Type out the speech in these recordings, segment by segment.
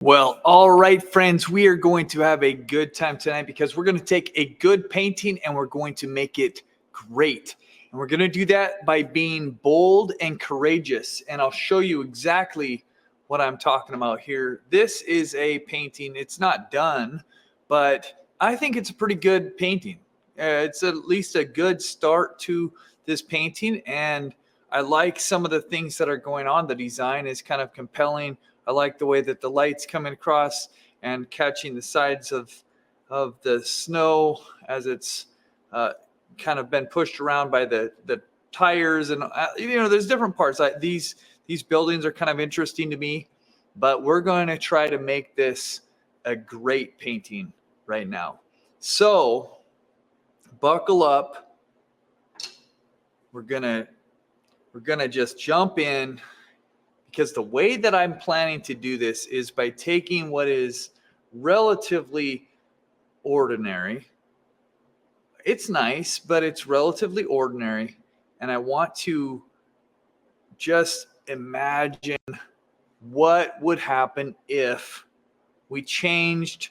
Well, all right, friends, we are going to have a good time tonight because we're going to take a good painting and we're going to make it great. And we're going to do that by being bold and courageous. And I'll show you exactly what I'm talking about here. This is a painting. It's not done, but I think it's a pretty good painting. It's at least a good start to this painting. And I like some of the things that are going on. The design is kind of compelling. I like the way that the light's coming across and catching the sides of the snow as it's kind of been pushed around by the tires. And there's different parts. These buildings are kind of interesting to me, but we're going to try to make this a great painting right now. So buckle up. We're gonna just jump in, because the way that I'm planning to do this is by taking what is relatively ordinary. It's nice, but it's relatively ordinary. And I want to just imagine what would happen if we changed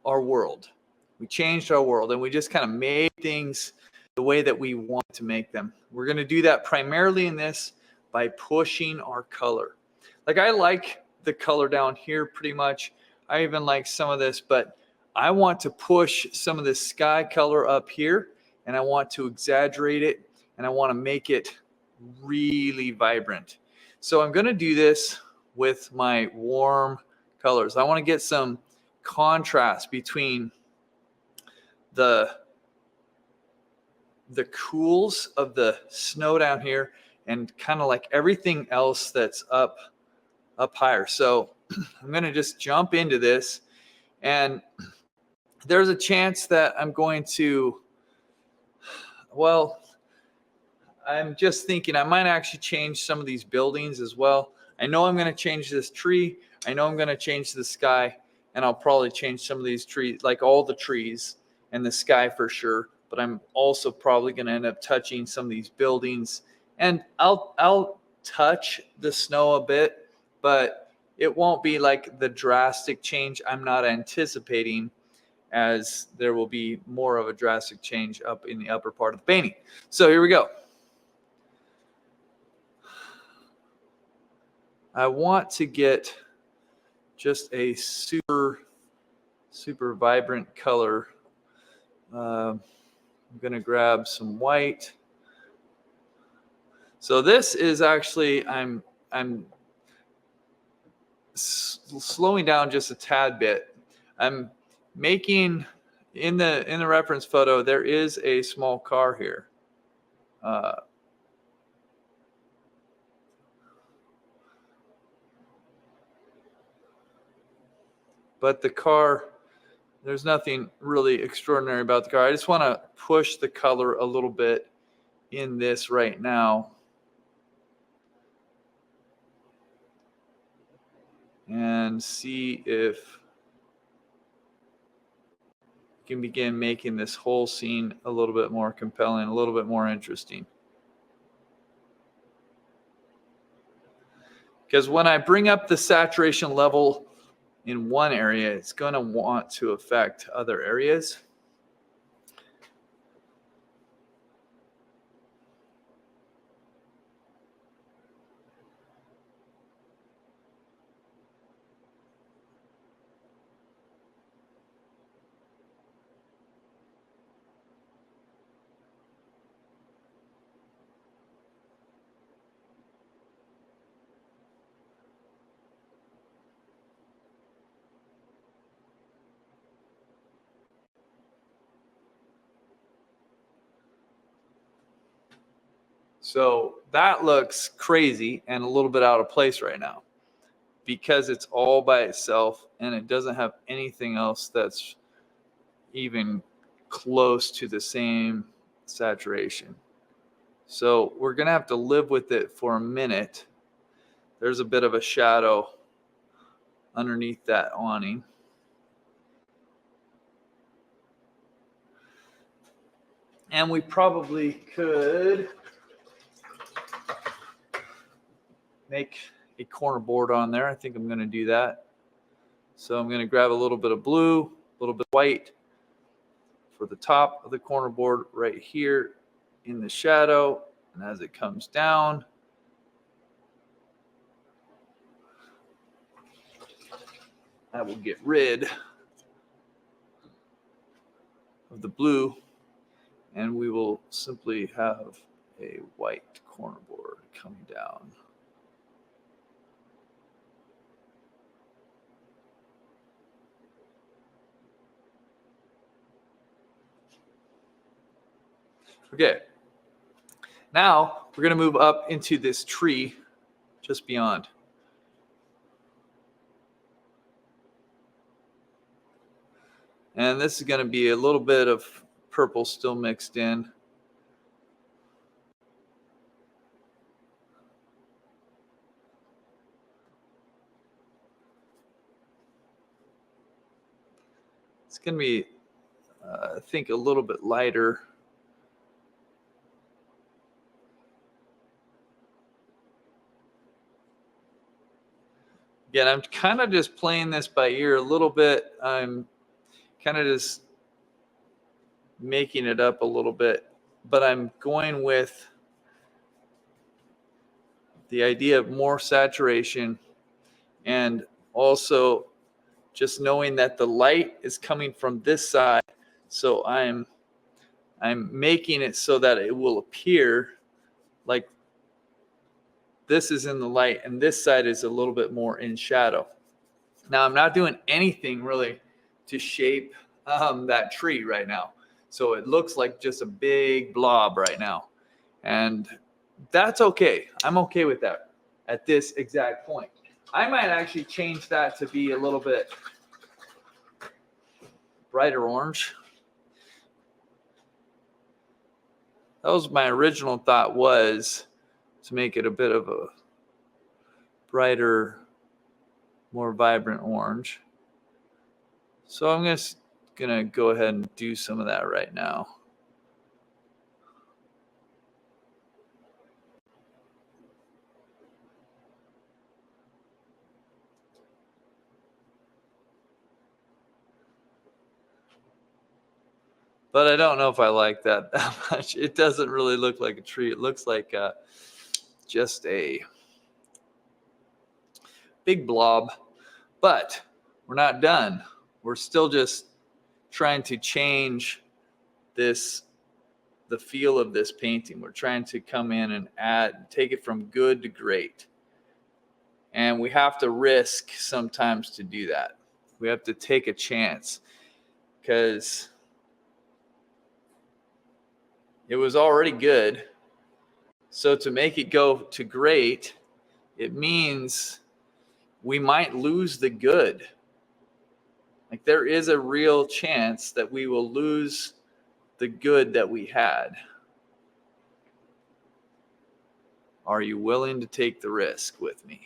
our world. We changed our world and we just kind of made things the way that we want to make them. We're going to do that primarily in this by pushing our color. Like, I like the color down here pretty much. I even like some of this, but I want to push some of this sky color up here, and I want to exaggerate it, and I want to make it really vibrant. So I'm going to do this with my warm colors. I want to get some contrast between the cools of the snow down here and kind of like everything else that's up higher. So I'm going to just jump into this, and there's a chance that I'm going to, well, I'm just thinking I might actually change some of these buildings as well. I know I'm going to change this tree. I know I'm going to change the sky, and I'll probably change some of these trees, like all the trees and the sky for sure. But I'm also probably going to end up touching some of these buildings. And I'll touch the snow a bit, but it won't be like the drastic change I'm not anticipating, as there will be more of a drastic change up in the upper part of the painting. So here we go. I want to get just a super vibrant color. I'm going to grab some white. So this is actually, I'm slowing down just a tad bit. I'm making, in the reference photo, there is a small car here. But the car, there's nothing really extraordinary about the car. I just want to push the color a little bit in this right now. And see if we can begin making this whole scene a little bit more compelling, a little bit more interesting. Because when I bring up the saturation level in one area, it's going to want to affect other areas. So that looks crazy and a little bit out of place right now, because it's all by itself and it doesn't have anything else that's even close to the same saturation. So we're going to have to live with it for a minute. There's a bit of a shadow underneath that awning. And we probably could make a corner board on there. I think I'm going to do that. So I'm going to grab a little bit of blue, a little bit of white for the top of the corner board right here in the shadow. And as it comes down, I will get rid of the blue, and we will simply have a white corner board coming down. Okay, now we're going to move up into this tree just beyond. And this is going to be a little bit of purple still mixed in. It's going to be, I think, a little bit lighter. Again, I'm kind of just playing this by ear a little bit. I'm kind of just making it up a little bit, but I'm going with the idea of more saturation, and also just knowing that the light is coming from this side. So I'm making it so that it will appear like this is in the light and this side is a little bit more in shadow. Now I'm not doing anything really to shape that tree right now. So it looks like just a big blob right now. And that's okay. I'm okay with that at this exact point. I might actually change that to be a little bit brighter orange. That was my original thought, was to make it a bit of a brighter, more vibrant orange. So I'm just gonna go ahead and do some of that right now. But I don't know if I like that much. It doesn't really look like a tree. It looks like just a big blob. But we're not done. We're still just trying to change the feel of this painting. We're trying to come in and take it from good to great. And we have to risk sometimes to do that. We have to take a chance, because it was already good. So to make it go to great, it means we might lose the good. Like, there is a real chance that we will lose the good that we had. Are you willing to take the risk with me?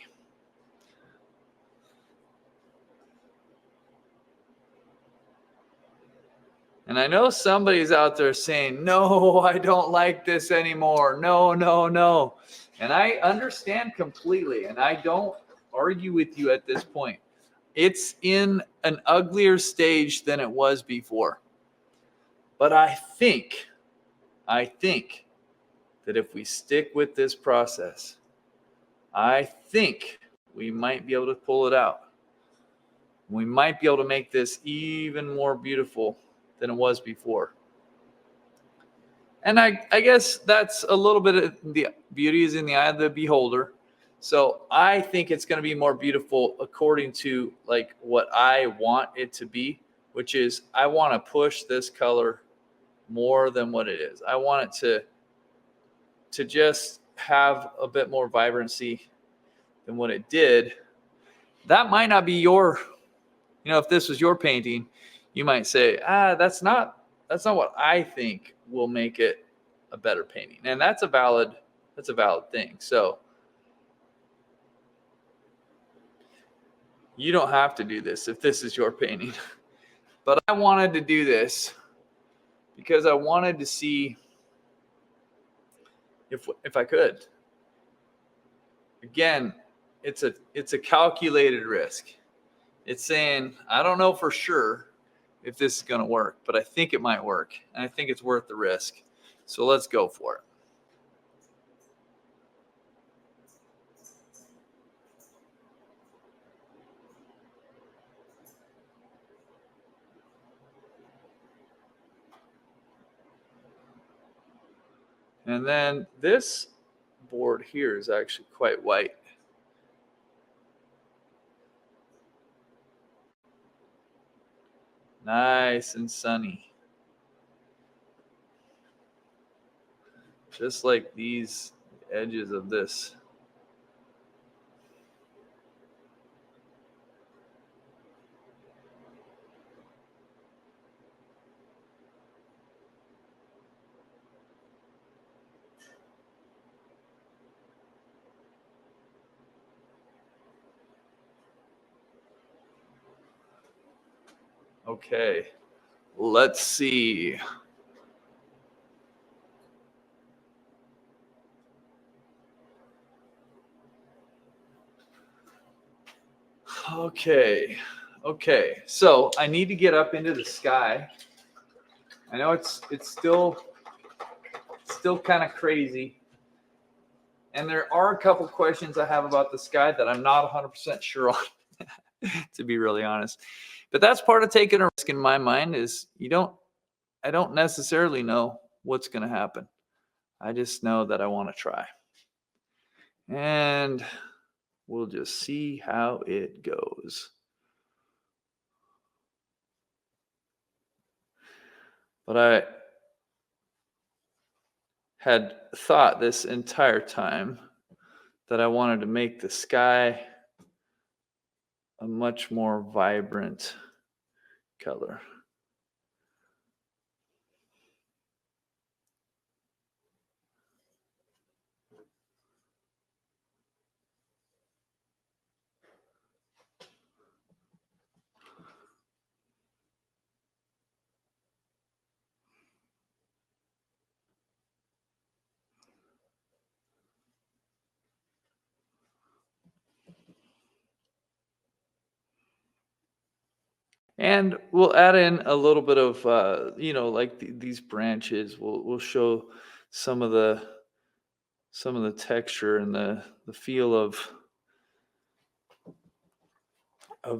And I know somebody's out there saying, no, I don't like this anymore. No, no, no. And I understand completely. And I don't argue with you at this point. It's in an uglier stage than it was before. But I think that if we stick with this process, I think we might be able to pull it out. We might be able to make this even more beautiful than it was before. And I guess that's a little bit of the beauty is in the eye of the beholder. So I think it's going to be more beautiful according to like what I want it to be, which is I want to push this color more than what it is. I want it to just have a bit more vibrancy than what it did. That might not be your, if this was your painting, you might say, that's not what I think will make it a better painting. And that's a valid thing. So you don't have to do this if this is your painting. But I wanted to do this because I wanted to see if I could. Again, it's a calculated risk. It's saying, I don't know for sure if this is going to work, but I think it might work. And I think it's worth the risk. So let's go for it. And then this board here is actually quite white. Nice and sunny. Just like these edges of this. Okay, let's see. Okay, so I need to get up into the sky. I know it's still kind of crazy. And there are a couple questions I have about the sky that I'm not 100% sure on, to be really honest. But that's part of taking a risk in my mind is I don't necessarily know what's going to happen. I just know that I want to try. And we'll just see how it goes. But I had thought this entire time that I wanted to make the sky a much more vibrant color. And we'll add in a little bit of, like these branches. We'll show some of the texture and the feel of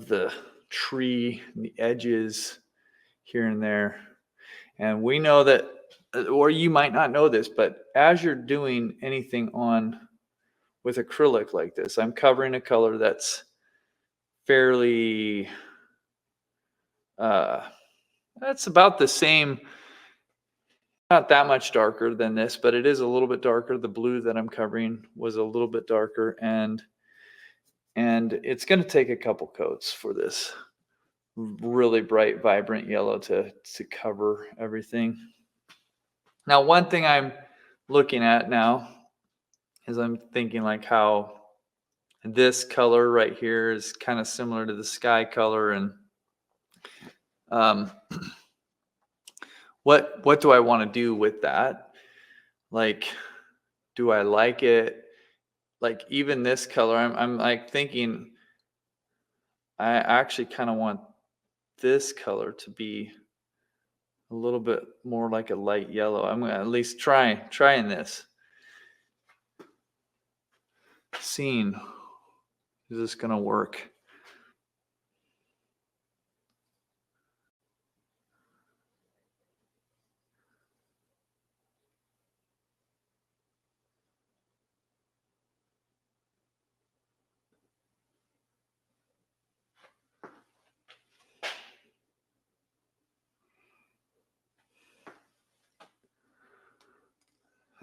the tree and the edges here and there. And we know that, or you might not know this, but as you're doing anything with acrylic like this, I'm covering a color that's fairly, that's about the same, not that much darker than this, but it is a little bit darker. The blue that I'm covering was a little bit darker, and it's going to take a couple coats for this really bright, vibrant yellow to cover everything. Now, one thing I'm looking at now is I'm thinking like how this color right here is kind of similar to the sky color, and what do I want to do with that? Like, do I like it? Like even this color, I'm like thinking I actually kind of want this color to be a little bit more like a light yellow. I'm gonna at least trying this. Seeing, is this gonna work?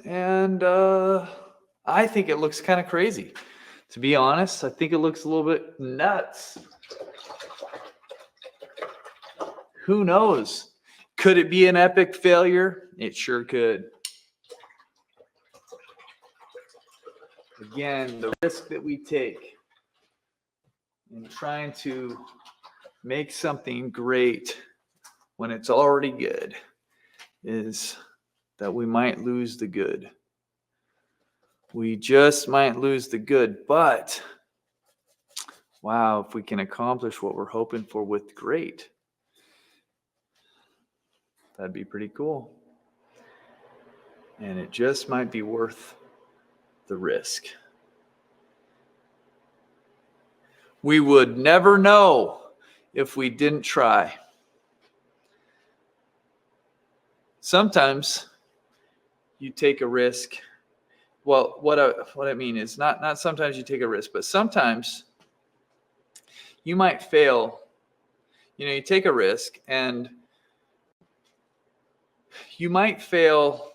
And I think it looks kind of crazy. To be honest, I think it looks a little bit nuts. Who knows? Could it be an epic failure? It sure could. Again, the risk that we take in trying to make something great when it's already good is that we might lose the good. We just might lose the good, but Wow, if we can accomplish what we're hoping for with great, that'd be pretty cool. And it just might be worth the risk. We would never know if we didn't try. Sometimes you take a risk. Well, what I mean is not sometimes you take a risk, but sometimes you might fail. You take a risk and you might fail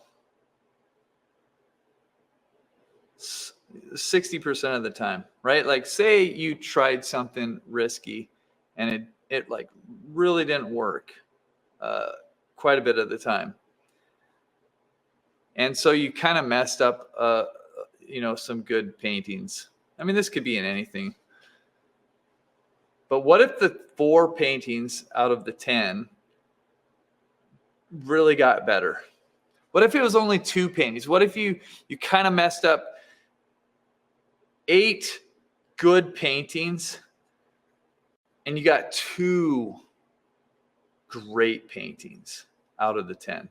60% of the time, right? Like say you tried something risky and it like really didn't work quite a bit of the time. And so you kind of messed up, some good paintings. I mean, this could be in anything. But what if the 4 paintings out of the 10 really got better? What if it was only 2 paintings? What if you kind of messed up 8 good paintings and you got 2 great paintings out of the 10?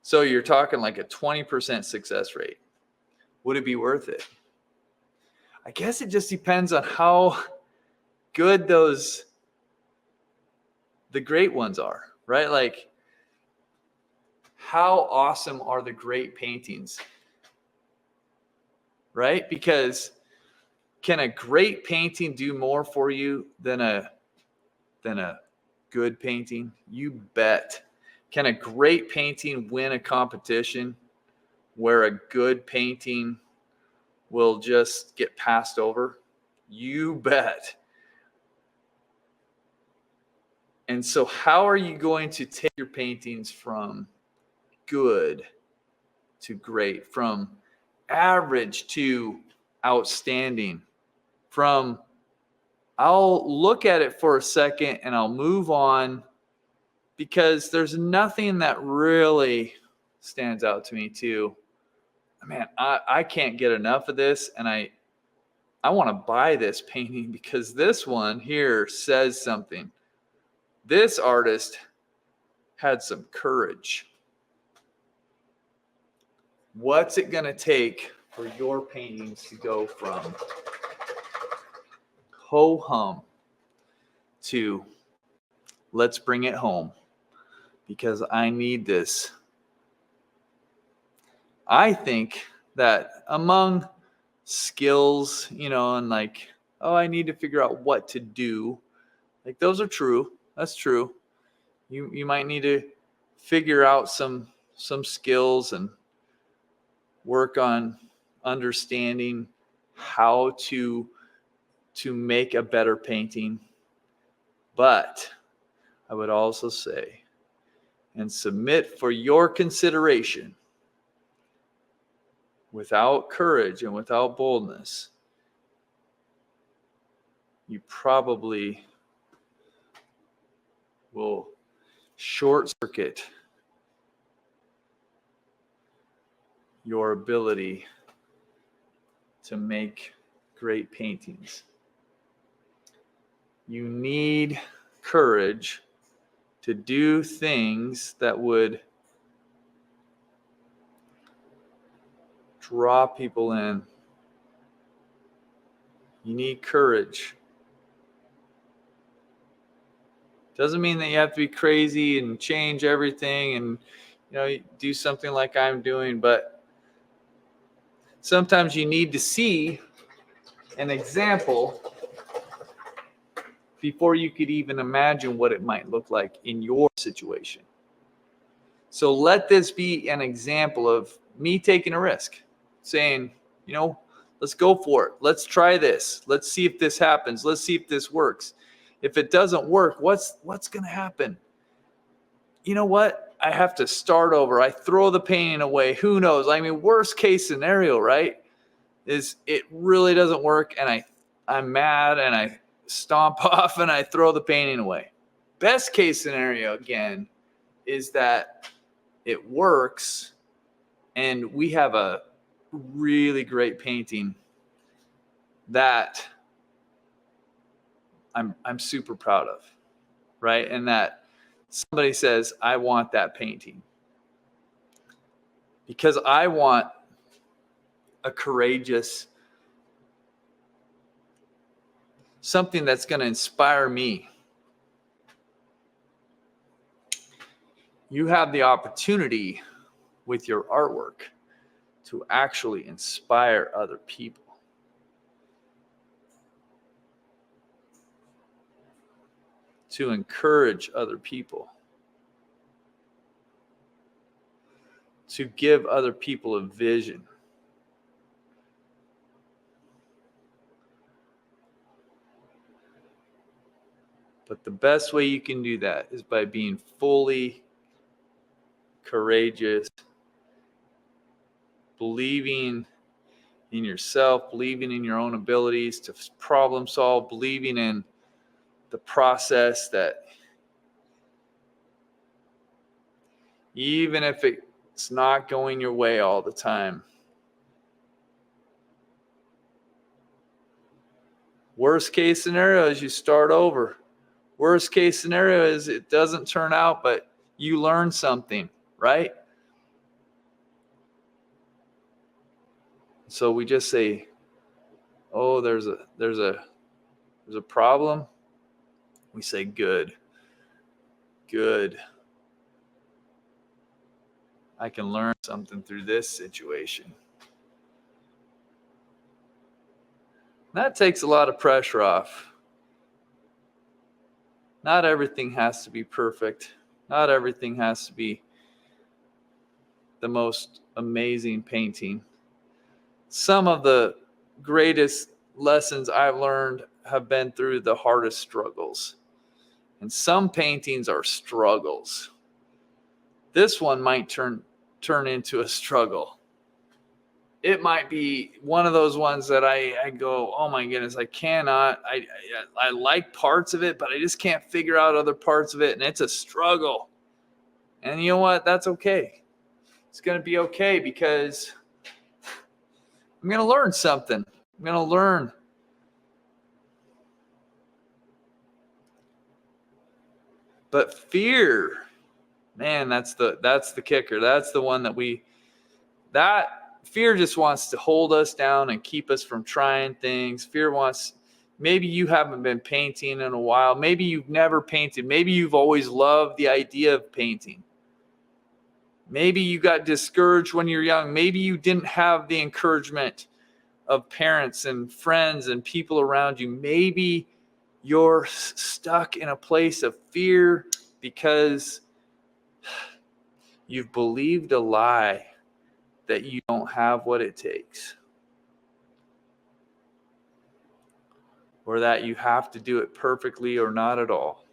So you're talking like a 20% success rate. Would it be worth it? I guess it just depends on how good the great ones are, right? Like how awesome are the great paintings, right? Because can a great painting do more for you than a good painting? You bet. Can a great painting win a competition where a good painting will just get passed over? You bet. And so how are you going to take your paintings from good to great, from average to outstanding, from I'll look at it for a second and I'll move on because there's nothing that really stands out to me too. Man, I can't get enough of this and I want to buy this painting because this one here says something. This artist had some courage. What's it going to take for your paintings to go from ho-hum to let's bring it home because I need this? I think that among skills, and like, I need to figure out what to do. Like those are true. That's true. You might need to figure out some skills and work on understanding how to make a better painting. But I would also say and submit for your consideration, without courage and without boldness, you probably will short circuit your ability to make great paintings. You need courage to do things that would draw people in. You need courage. Doesn't mean that you have to be crazy and change everything and do something like I'm doing, but sometimes you need to see an example before you could even imagine what it might look like in your situation. So let this be an example of me taking a risk, saying, let's go for it. Let's try this. Let's see if this happens. Let's see if this works. If it doesn't work, what's going to happen? You know what? I have to start over. I throw the painting away. Who knows? I mean, worst case scenario, right, is it really doesn't work and I'm mad and I stomp off and I throw the painting away. Best case scenario, again, is that it works and we have a really great painting that I'm super proud of, right? And that somebody says, I want that painting because I want a courageous, something that's going to inspire me. You have the opportunity with your artwork to actually inspire other people. To encourage other people. To give other people a vision. But the best way you can do that is by being fully courageous, believing in yourself, believing in your own abilities to problem solve, believing in the process that even if it's not going your way all the time, worst case scenario is you start over. Worst case scenario is it doesn't turn out, but you learn something, right? So we just say, oh, there's a problem. We say, good. I can learn something through this situation. That takes a lot of pressure off. Not everything has to be perfect. Not everything has to be the most amazing painting. Some of the greatest lessons I've learned have been through the hardest struggles. And some paintings are struggles. This one might turn into a struggle. It might be one of those ones that I go, oh my goodness, I cannot. I like parts of it, but I just can't figure out other parts of it, and it's a struggle. And you know what? That's okay. It's going to be okay because I'm going to learn something. I'm going to learn. But fear, man, that's the kicker. That's the one that fear just wants to hold us down and keep us from trying things. Fear wants, maybe you haven't been painting in a while. Maybe you've never painted. Maybe you've always loved the idea of painting. Maybe you got discouraged when you're young. Maybe you didn't have the encouragement of parents and friends and people around you. Maybe you're stuck in a place of fear because you've believed a lie that you don't have what it takes, or that you have to do it perfectly or not at all.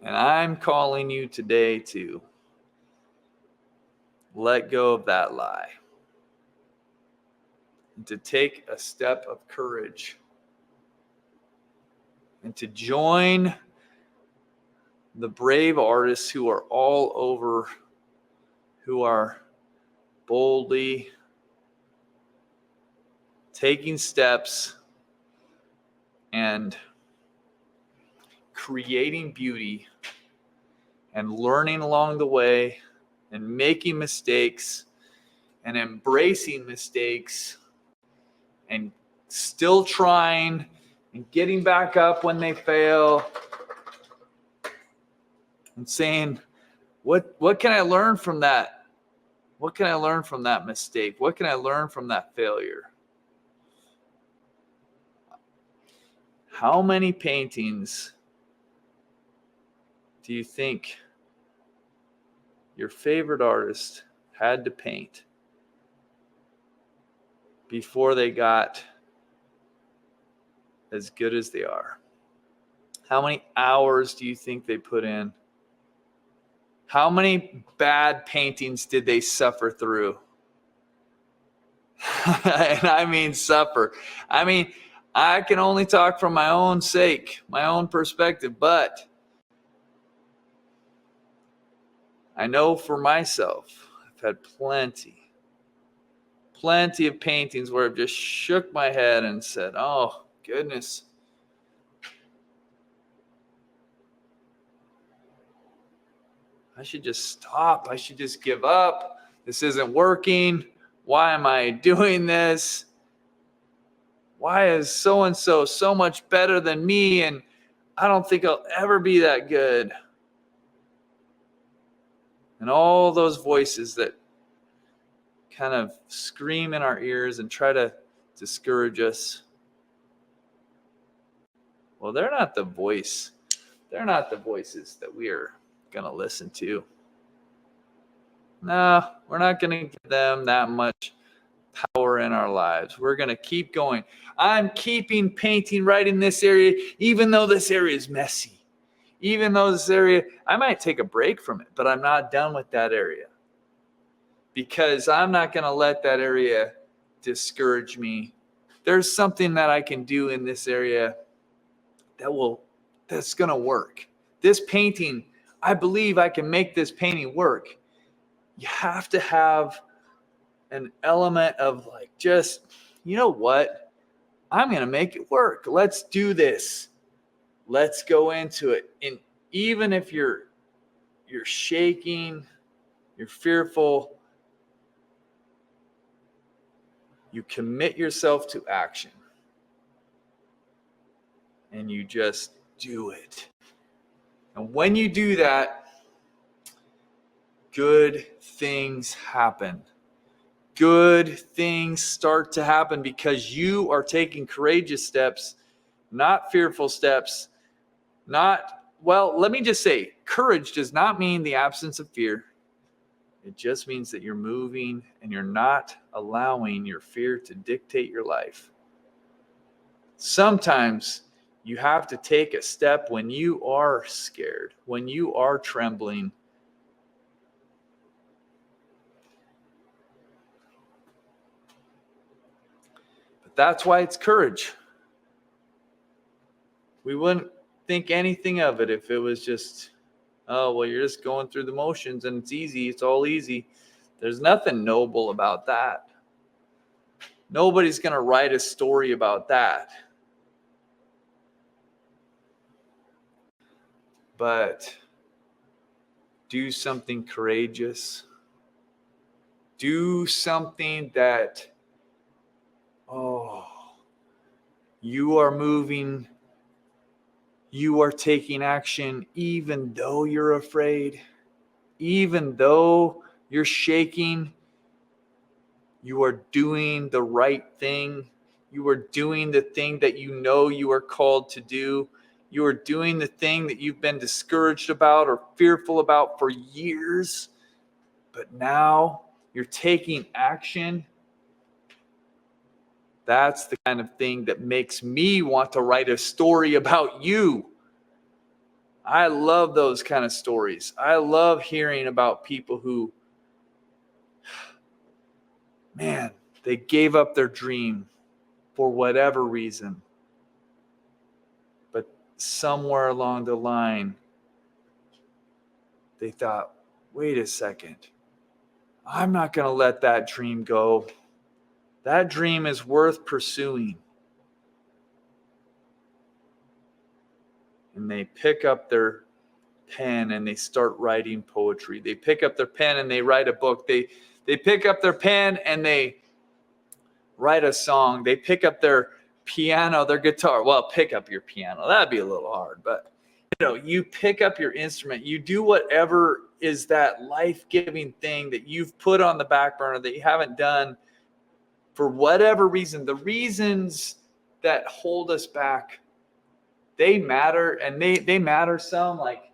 And I'm calling you today to let go of that lie and to take a step of courage and to join the brave artists who are all over, who are boldly taking steps and creating beauty and learning along the way and making mistakes and embracing mistakes and still trying and getting back up when they fail and saying, what can I learn from that? What can I learn from that mistake? What can I learn from that failure? How many paintings do you think your favorite artist had to paint before they got as good as they are? How many hours do you think they put in? How many bad paintings did they suffer through? And I mean suffer. I mean, I can only talk from my own sake, my own perspective, but I know for myself, I've had plenty of paintings where I've just shook my head and said, oh, goodness. I should just stop. I should just give up. This isn't working. Why am I doing this? Why is so-and-so so much better than me? And I don't think I'll ever be that good. And all those voices that kind of scream in our ears and try to discourage us. Well, they're not the voice. They're not the voices that we are going to listen to. No, we're not going to give them that much power in our lives. We're going to keep going. I'm keeping painting right in this area, even though this area is messy. Even though this area, I might take a break from it, but I'm not done with that area. Because I'm not going to let that area discourage me. There's something that I can do in this area that's going to work. This painting, I believe I can make this painting work. You have to have an element of like, just, you know what? I'm going to make it work. Let's do this. Let's go into it. And even if you're shaking, you're fearful, you commit yourself to action. And you just do it. And when you do that, good things happen. Good things start to happen because you are taking courageous steps, not fearful steps. Let me just say, courage does not mean the absence of fear. It just means that you're moving and you're not allowing your fear to dictate your life. Sometimes you have to take a step when you are scared, when you are trembling. But that's why it's courage. We wouldn't think anything of it if it was just, oh, well, you're just going through the motions and it's easy. It's all easy. There's nothing noble about that. Nobody's going to write a story about that. But do something courageous. Do something that, you are moving. You are taking action even though you're afraid. Even though you're shaking. You are doing the right thing. You are doing the thing that you know you are called to do. You are doing the thing that you've been discouraged about or fearful about for years. But now you're taking action. That's the kind of thing that makes me want to write a story about you. I love those kind of stories. I love hearing about people who, man, they gave up their dream for whatever reason. But somewhere along the line, they thought, wait a second. I'm not going to let that dream go. That dream is worth pursuing. And they pick up their pen and they start writing poetry. They pick up their pen and they write a book. They pick up their pen and they write a song. They pick up their piano, their guitar. Well, pick up your piano. That'd be a little hard, but you pick up your instrument. You do whatever is that life-giving thing that you've put on the back burner that you haven't done for whatever reason. The reasons that hold us back, they matter, and they matter some. Like,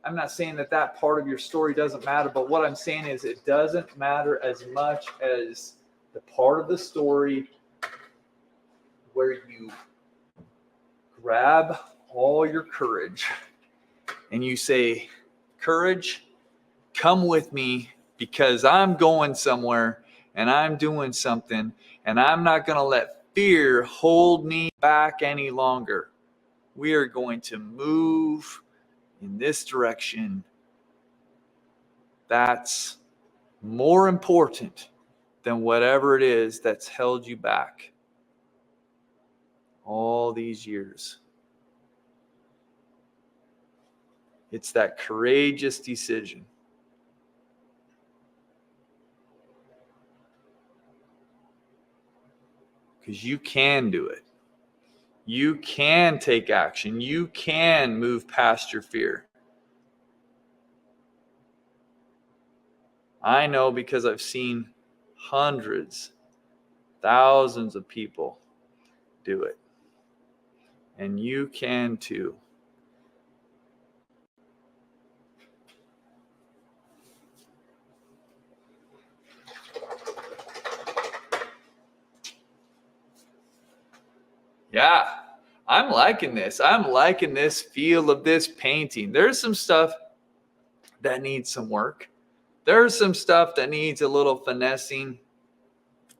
I'm not saying that part of your story doesn't matter, but what I'm saying is it doesn't matter as much as the part of the story where you grab all your courage and you say, courage, come with me because I'm going somewhere and I'm doing something and I'm not going to let fear hold me back any longer. We are going to move in this direction. That's more important than whatever it is that's held you back. all these years. It's that courageous decision. Because you can do it. You can take action. You can move past your fear. I know because I've seen hundreds, thousands of people do it. And you can too. Yeah, I'm liking this. I'm liking this feel of this painting. There's some stuff that needs some work. There's some stuff that needs a little finessing.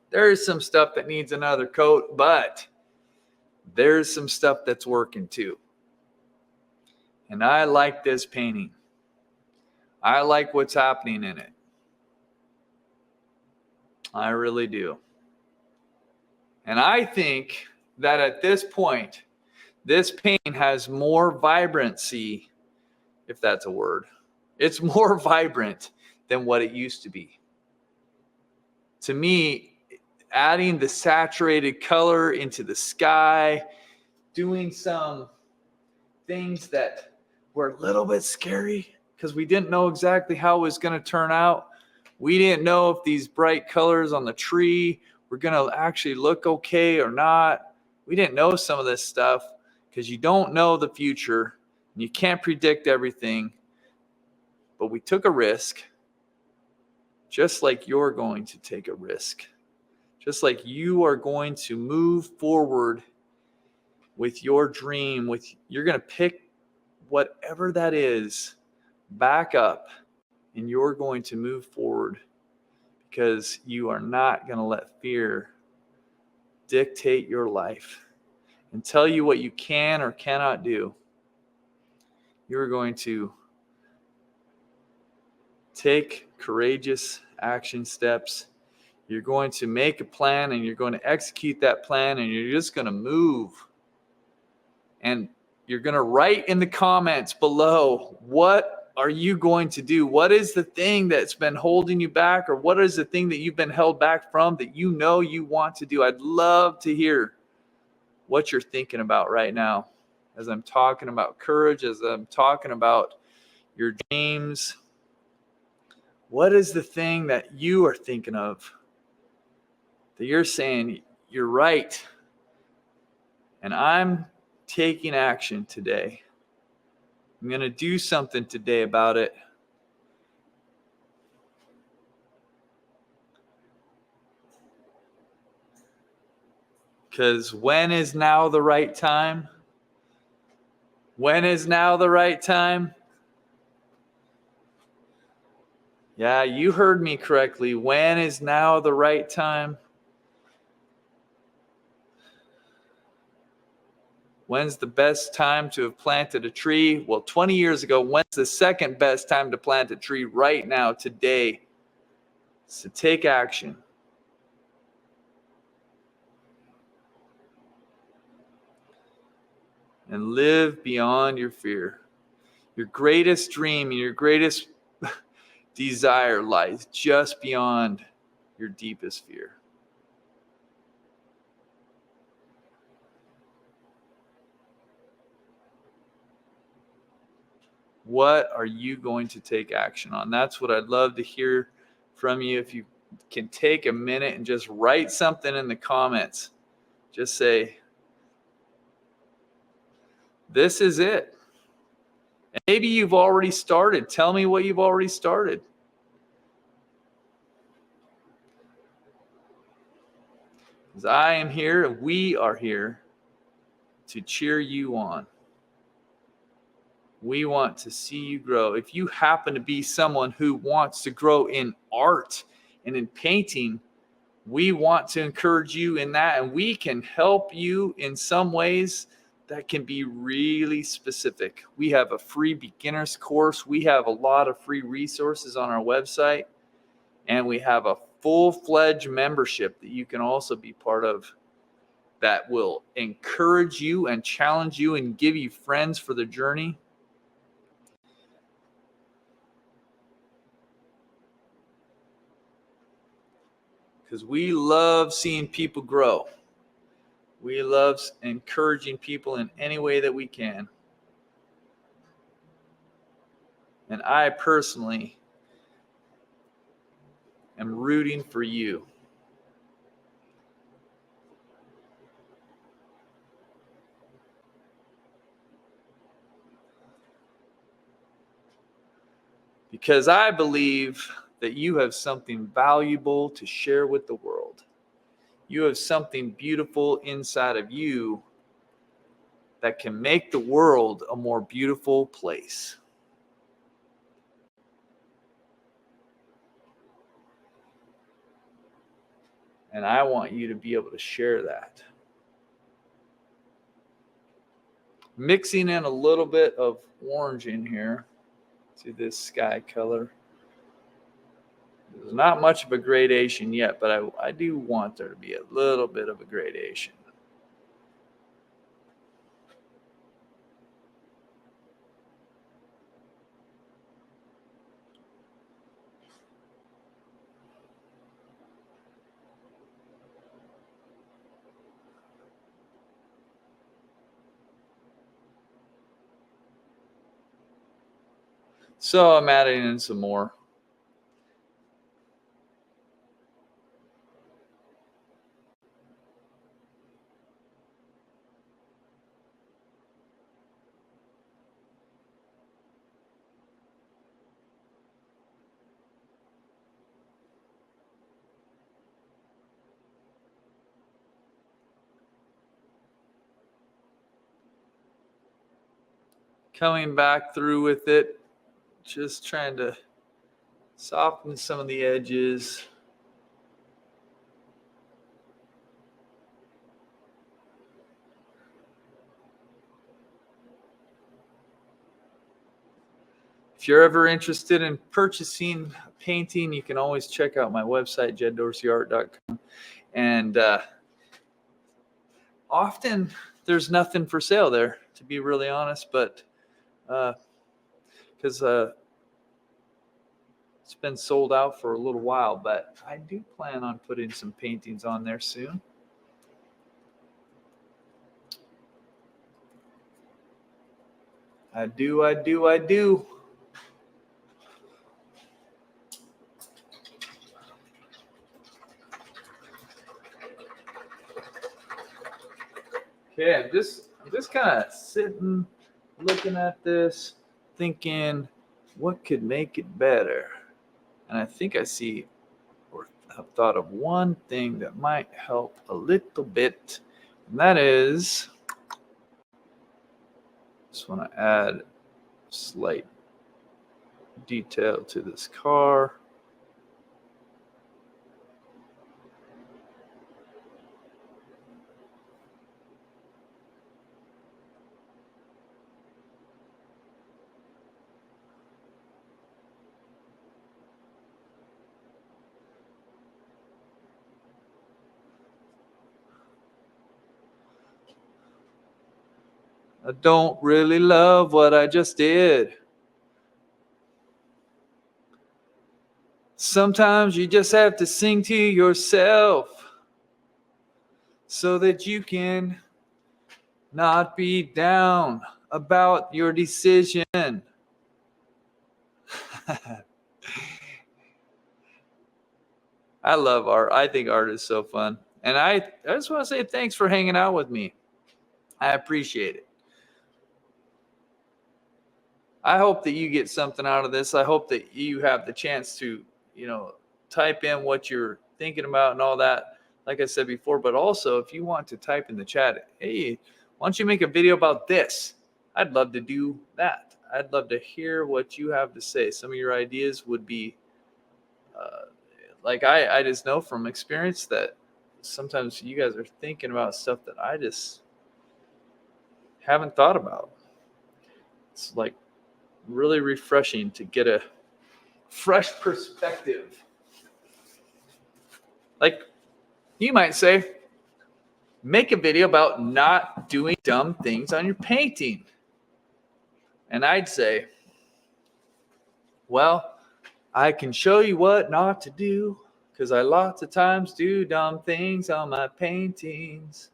There's some stuff that needs another coat, but there's some stuff that's working too. And I like this painting. I like what's happening in it. I really do. And I think that at this point, this painting has more vibrancy, if that's a word. It's more vibrant than what it used to be. To me, adding the saturated color into the sky, doing some things that were a little bit scary because we didn't know exactly how it was going to turn out. We didn't know if these bright colors on the tree were going to actually look okay or not. We didn't know some of this stuff because you don't know the future and you can't predict everything. But we took a risk, just like you're going to take a risk, just like you are going to move forward with your dream. You're going to pick whatever that is back up, and you're going to move forward because you are not going to let fear dictate your life and tell you what you can or cannot do. You're going to take courageous action steps. You're going to make a plan and you're going to execute that plan, and you're just going to move. And you're going to write in the comments below, what are you going to do? What is the thing that's been holding you back, or what is the thing that you've been held back from that you know you want to do? I'd love to hear what you're thinking about right now as I'm talking about courage, as I'm talking about your dreams. What is the thing that you are thinking of that you're saying, you're right, and I'm taking action today. I'm going to do something today about it. Because when is now the right time? When is now the right time? Yeah, you heard me correctly. When is now the right time? When's the best time to have planted a tree? Well, 20 years ago. When's the second best time to plant a tree? Right now, today. So take action. And live beyond your fear. Your greatest dream and your greatest desire lies just beyond your deepest fear. What are you going to take action on? That's what I'd love to hear from you. If you can take a minute and just write something in the comments. Just say, this is it. And maybe you've already started. Tell me what you've already started. Because I am here and we are here to cheer you on. We want to see you grow. If you happen to be someone who wants to grow in art and in painting, we want to encourage you in that, and we can help you in some ways that can be really specific. We have a free beginner's course. We have a lot of free resources on our website, and we have a full-fledged membership that you can also be part of. that will encourage you and challenge you and give you friends for the journey. Because we love seeing people grow. We love encouraging people in any way that we can. And I personally am rooting for you. Because I believe that you have something valuable to share with the world. You have something beautiful inside of you that can make the world a more beautiful place. And I want you to be able to share that. Mixing in a little bit of orange in here to this sky color. There's not much of a gradation yet, but I do want there to be a little bit of a gradation. So I'm adding in some more. Coming back through with it, just trying to soften some of the edges. If you're ever interested in purchasing a painting, you can always check out my website, jeddorseyart.com. And often there's nothing for sale there, to be really honest, but because it's been sold out for a little while, but I do plan on putting some paintings on there soon. I do. Okay, I'm just kind of sitting, looking at this, thinking, what could make it better? And I think I see or have thought of one thing that might help a little bit, and that is, just want to add slight detail to this car. I don't really love what I just did. Sometimes you just have to sing to yourself so that you can not be down about your decision. I love art. I think art is so fun. And I just want to say thanks for hanging out with me. I appreciate it. I hope that you get something out of this. I hope that you have the chance to, type in what you're thinking about and all that, like I said before. But also, if you want to type in the chat, hey, why don't you make a video about this? I'd love to do that. I'd love to hear what you have to say. Some of your ideas would be, I just know from experience that sometimes you guys are thinking about stuff that I just haven't thought about. It's like really refreshing to get a fresh perspective. Like you might say, make a video about not doing dumb things on your painting. And I'd say, well, I can show you what not to do because I lots of times do dumb things on my paintings.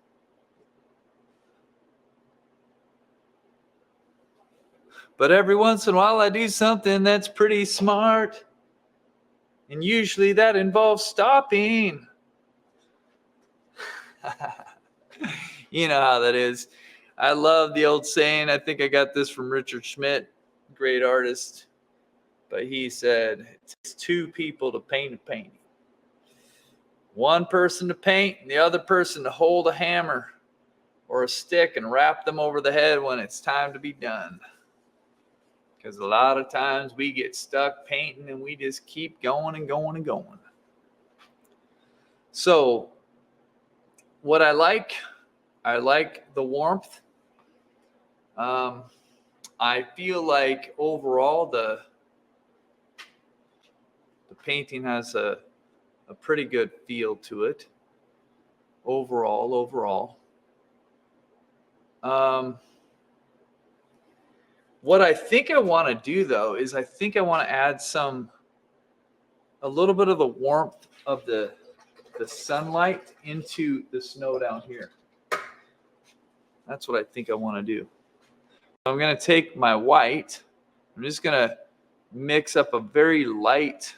But every once in a while I do something that's pretty smart. And usually that involves stopping. You know how that is. I love the old saying. I think I got this from Richard Schmidt, great artist. But he said, it takes two people to paint a painting. One person to paint and the other person to hold a hammer or a stick and rap them over the head when it's time to be done. Because a lot of times we get stuck painting and we just keep going and going and going. So what I like the warmth. I feel like overall the painting has a pretty good feel to it. Overall. What I think I want to do though is I think I want to add a little bit of the warmth of the sunlight into the snow down here. That's what I think I want to do. I'm going to take my white. I'm just going to mix up a very light,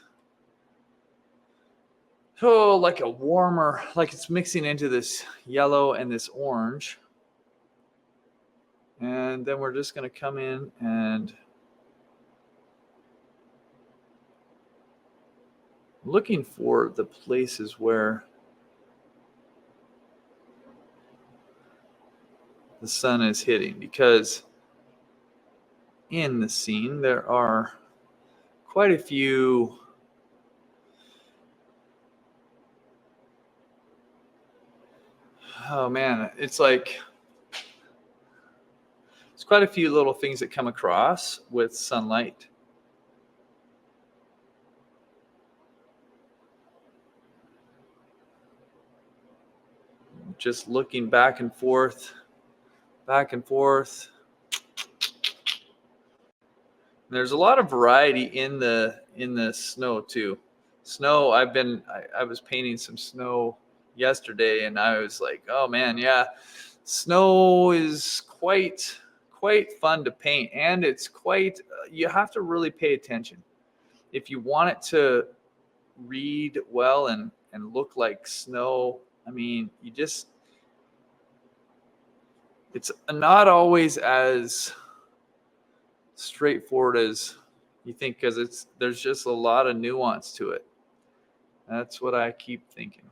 like a warmer, like it's mixing into this yellow and this orange. And then we're just going to come in and looking for the places where the sun is hitting, because in the scene there are quite a few it's quite a few little things that come across with sunlight. Just looking back and forth. There's a lot of variety in the snow too. Snow, I was painting some snow yesterday and I was like, oh man, yeah, snow is quite fun to paint, and it's quite you have to really pay attention if you want it to read well and look like snow. I mean, it's not always as straightforward as you think, because there's just a lot of nuance to it. That's what I keep thinking.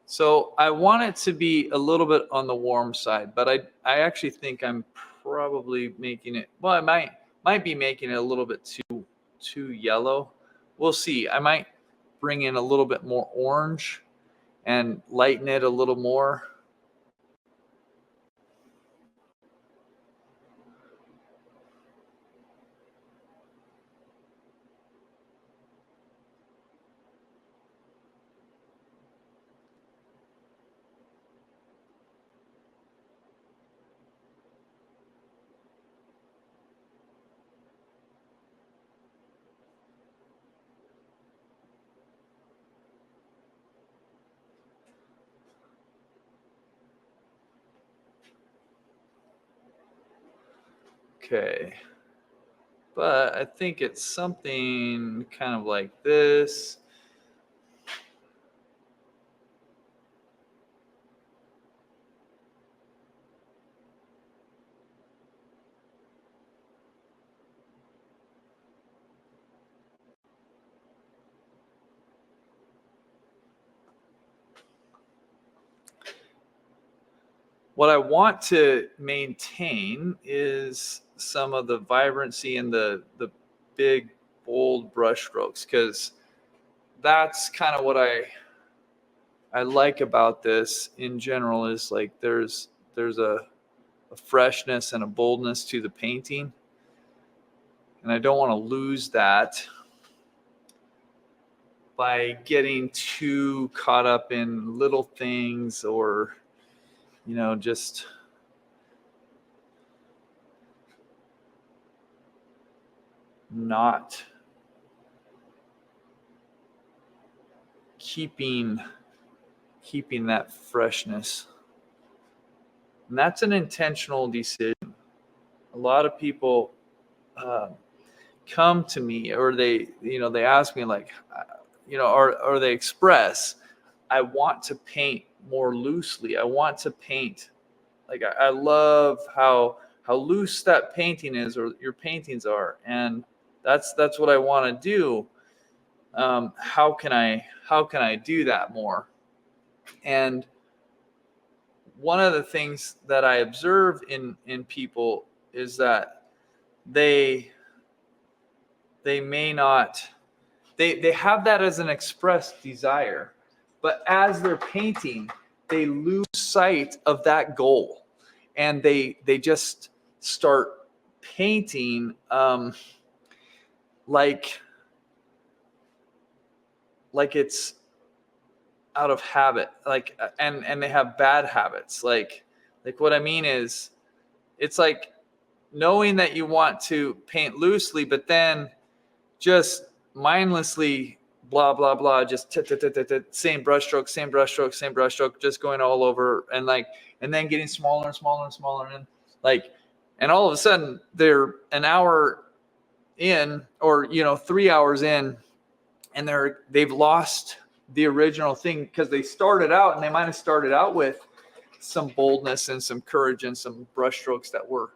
So I want it to be a little bit on the warm side, but I actually think I'm probably making it, well, I might be making it a little bit too yellow. We'll see. I might bring in a little bit more orange and lighten it a little more. Okay. But I think it's something kind of like this. What I want to maintain is some of the vibrancy and the big, bold brush strokes, because that's kind of what I like about this in general, is like there's there's a freshness and a boldness to the painting. And I don't want to lose that by getting too caught up in little things or, just not keeping that freshness. And that's an intentional decision. A lot of people come to me, or they ask me, like, or they express, I want to paint more loosely. I want to paint, like, I love how loose that painting is, or your paintings are, and that's what I want to do. How can I do that more? And one of the things that I observe in people is that they may not, they have that as an expressed desire, but as they're painting, they lose sight of that goal, and they just start painting like it's out of habit, like, and they have bad habits. Like what I mean is, it's like knowing that you want to paint loosely, but then just mindlessly blah blah blah, just same brush stroke, just going all over, and then getting smaller and smaller and smaller, and all of a sudden they're an hour in, or 3 hours in, and they've lost the original thing, because they started out, and they might have started out with some boldness and some courage and some brush strokes that were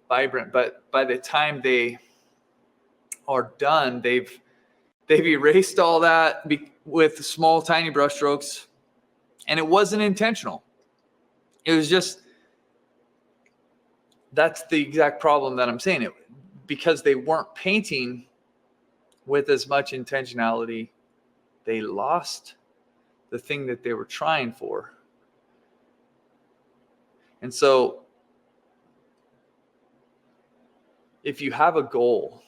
vibrant, but by the time they are done, they've erased all that with small tiny brush strokes, and it wasn't intentional. It was just, that's the exact problem that I'm saying. It because they weren't painting with as much intentionality, they lost the thing that they were trying for. And so if you have a goal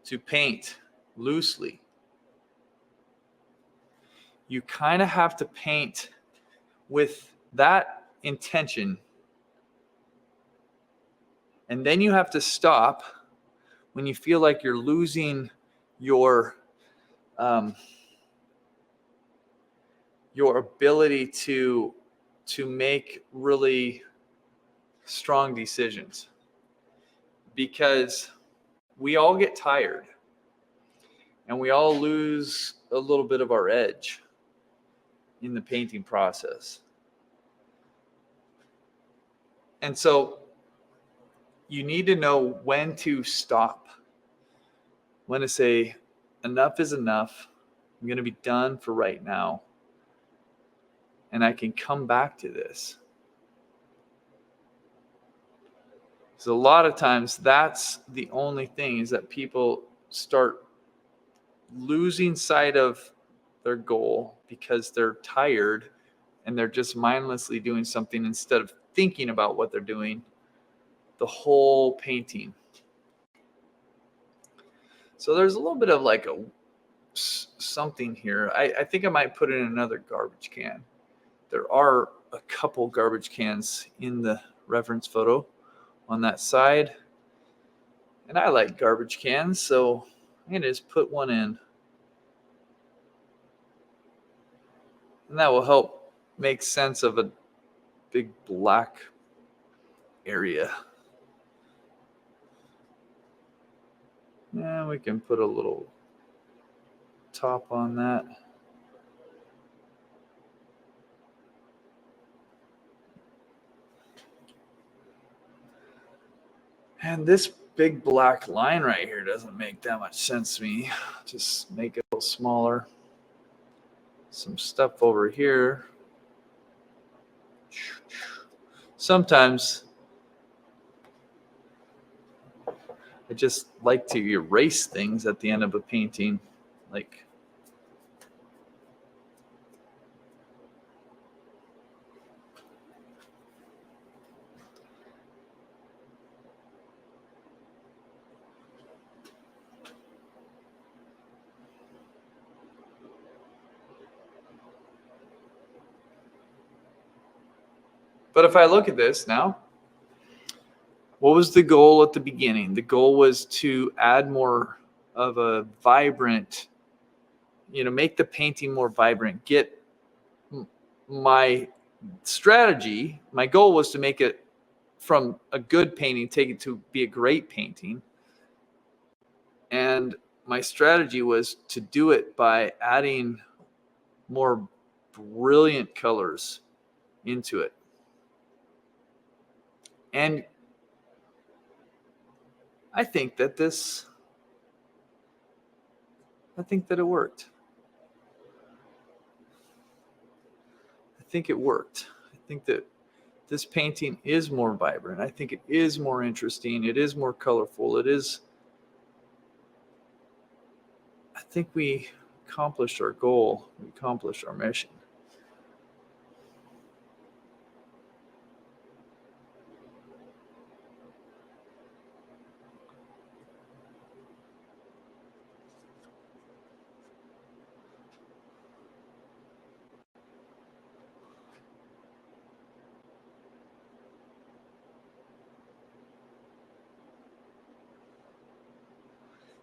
to paint loosely, you kind of have to paint with that intention. And then you have to stop when you feel like you're losing your ability to make really strong decisions, because we all get tired and we all lose a little bit of our edge in the painting process. And so you need to know when to stop, when to say, enough is enough. I'm going to be done for right now, and I can come back to this. So a lot of times that's the only thing, is that people start losing sight of their goal because they're tired and they're just mindlessly doing something instead of thinking about what they're doing the whole painting. So there's a little bit of like something here. I think I might put it in another garbage can. There are a couple garbage cans in the reference photo on that side, and I like garbage cans, so I'm going to just put one in, and that will help make sense of a big black area. Yeah, we can put a little top on that. And this big black line right here doesn't make that much sense to me. Just make it a little smaller. Some stuff over here. Sometimes I just like to erase things at the end of a painting. Like, But if I look at this now, what was the goal at the beginning? The goal was to add more of a vibrant, make the painting more vibrant. My strategy, my goal was to make it from a good painting, take it to be a great painting. And my strategy was to do it by adding more brilliant colors into it. And I think that it worked. I think it worked. I think that this painting is more vibrant. I think it is more interesting. It is more colorful. I think we accomplished our goal. We accomplished our mission.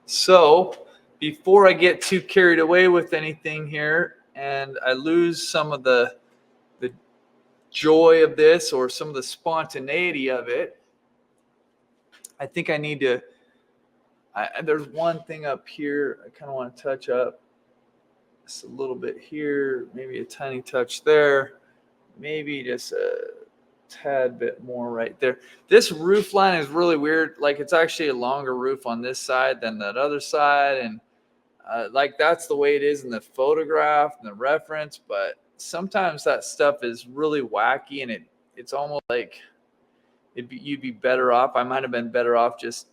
So before I get too carried away with anything here and I lose some of the joy of this or some of the spontaneity of it, I think I need to, there's one thing up here I kind of want to touch up. Just a little bit here, maybe a tiny touch there, maybe just a tad bit more right there. This roof line is really weird. Like it's actually a longer roof on this side than that other side. And like that's the way it is in the photograph and the reference. But sometimes that stuff is really wacky and it's almost like you'd be better off. I might have been better off just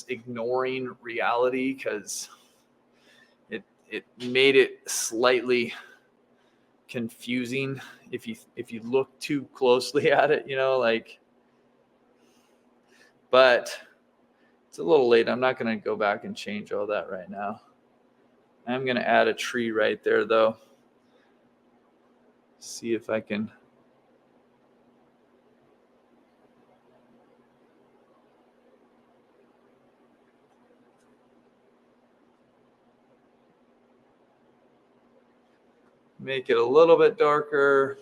ignoring reality because it made it slightly confusing if you look too closely at it, but it's a little late. I'm not going to go back and change all that right now. I'm going to add a tree right there though. See if I can make it a little bit darker.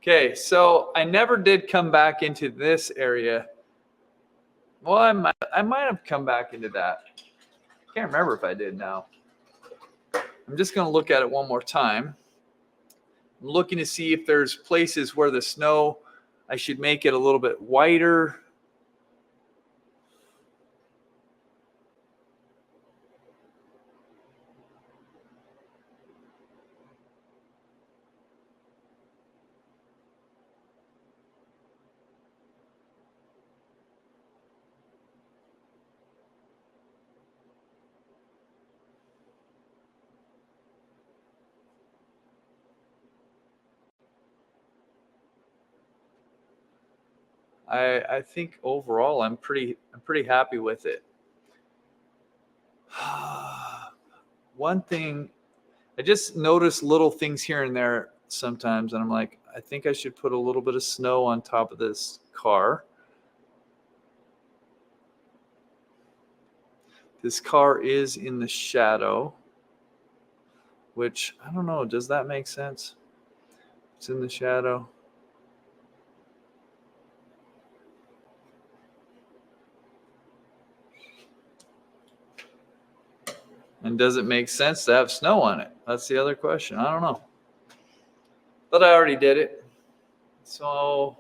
Okay, so I never did come back into this area. Well, I might have come back into that. Can't remember if I did now. I'm just going to look at it one more time. I'm looking to see if there's places where the snow, I should make it a little bit whiter. I think overall I'm pretty happy with it. One thing, I just notice little things here and there sometimes, and I'm like, I think I should put a little bit of snow on top of this car. This car is in the shadow, which I don't know. Does that make sense? It's in the shadow. And does it make sense to have snow on it? That's the other question. I don't know. But I already did it. So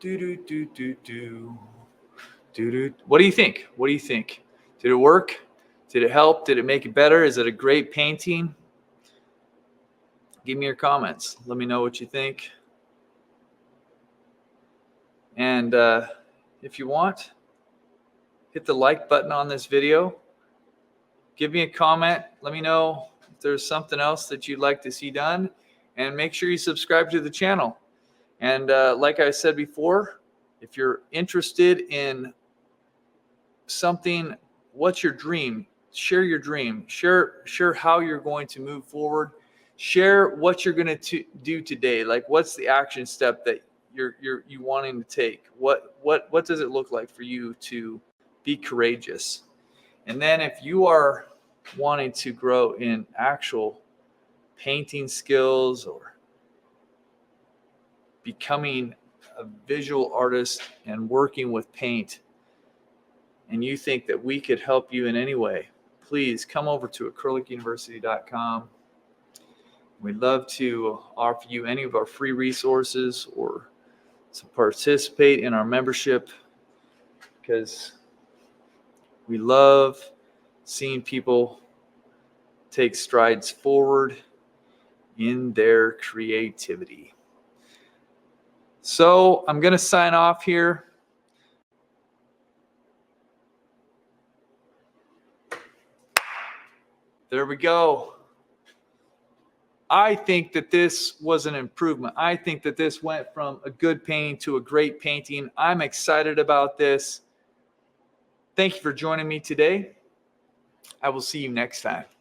what do you think? What do you think? Did it work? Did it help? Did it make it better? Is it a great painting? Give me your comments. Let me know what you think. And if you want, hit the like button on this video. Give me a comment. Let me know if there's something else that you'd like to see done. And make sure you subscribe to the channel. And like I said before, if you're interested in something, what's your dream? Share your dream. Share how you're going to move forward. Share what you're going to do today. Like, what's the action step that you wanting to take? What does it look like for you to be courageous? And then if you are wanting to grow in actual painting skills or becoming a visual artist and working with paint, and you think that we could help you in any way, please come over to acrylicuniversity.com. We'd love to offer you any of our free resources or to participate in our membership, because we love seeing people take strides forward in their creativity. So I'm going to sign off here. There we go. I think that this was an improvement. I think that this went from a good painting to a great painting. I'm excited about this. Thank you for joining me today. I will see you next time.